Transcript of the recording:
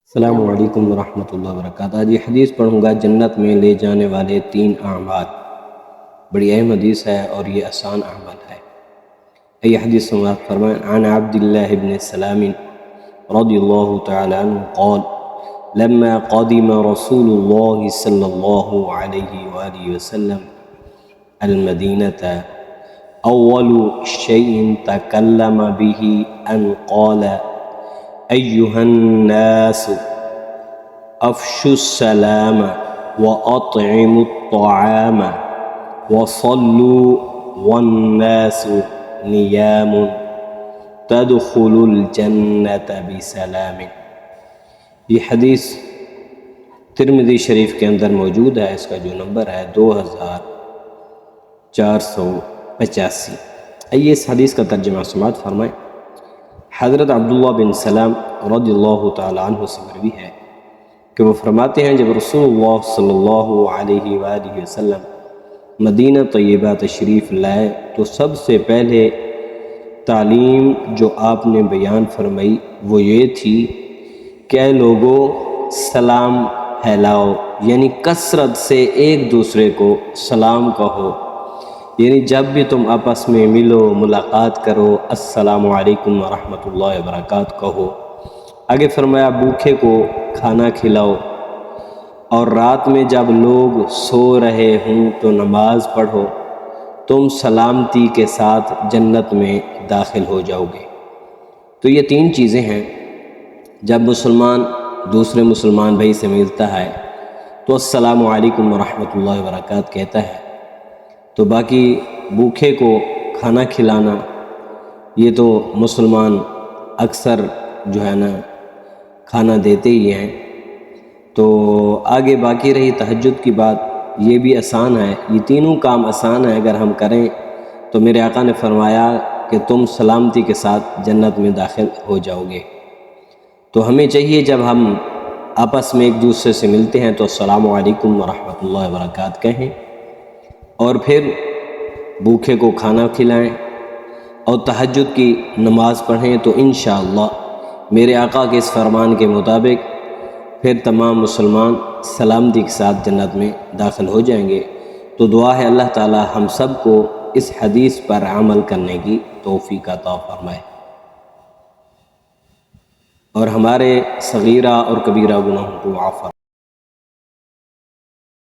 السلام علیکم ورحمۃ اللہ وبرکاتہ۔ آج یہ حدیث پڑھوں گا جنت میں لے جانے والے 3 اعمال۔ بڑی اہم حدیث ہے اور یہ آسان عمل ہے۔ یہ حدیث سماعت فرمائیں۔ عن عبد اللہ بن سلام رضی اللہ تعالی عنہ قال لما قدم رسول اللہ صلی اللہ علیہ وآلہ وسلم المدینة اول شيء تکلم به ان قال أيها الناس أفشوا السلام وأطعموا الطعام وصلوا والناس نيام تدخلوا الجنة بسلام۔ یہ حدیث ترمذی شریف کے اندر موجود ہے۔ اس کا جو نمبر ہے 2485۔ آئیے اس حدیث کا ترجمہ سماعت فرمائیں۔ حضرت عبداللہ بن سلام رضی اللہ تعالی عنہ سے مروی ہے کہ وہ فرماتے ہیں جب رسول اللہ صلی اللہ علیہ وآلہ وسلم مدینہ طیبہ تشریف لائے تو سب سے پہلے تعلیم جو آپ نے بیان فرمائی وہ یہ تھی کہ اے لوگوں سلام پھیلاؤ، یعنی کثرت سے ایک دوسرے کو سلام کہو، یعنی جب بھی تم آپس میں ملو ملاقات کرو السلام علیکم ورحمۃ اللہ وبرکاتہ کہو۔ آگے فرمایا بھوکے کو کھانا کھلاؤ، اور رات میں جب لوگ سو رہے ہوں تو نماز پڑھو، تم سلامتی کے ساتھ جنت میں داخل ہو جاؤ گے۔ تو یہ 3 چیزیں ہیں۔ جب مسلمان دوسرے مسلمان بھائی سے ملتا ہے تو السلام علیکم ورحمۃ اللہ وبرکاتہ کہتا ہے، تو باقی بھوکے کو کھانا کھلانا یہ تو مسلمان اکثر جو ہے نا کھانا دیتے ہی ہیں۔ تو آگے باقی رہی تہجد کی بات، یہ بھی آسان ہے، یہ تینوں کام آسان ہیں اگر ہم کریں تو میرے آقا نے فرمایا کہ تم سلامتی کے ساتھ جنت میں داخل ہو جاؤ گے۔ تو ہمیں چاہیے جب ہم آپس میں ایک دوسرے سے ملتے ہیں تو السلام علیکم ورحمۃ اللہ وبرکاتہ کہیں، اور پھر بھوکے کو کھانا کھلائیں اور تہجد کی نماز پڑھیں، تو انشاءاللہ میرے آقا کے اس فرمان کے مطابق پھر تمام مسلمان سلامتی کے ساتھ جنت میں داخل ہو جائیں گے۔ تو دعا ہے اللہ تعالی ہم سب کو اس حدیث پر عمل کرنے کی توفیق عطا فرمائے، اور ہمارے صغیرہ اور کبیرہ گناہوں کو معاف فرمائے۔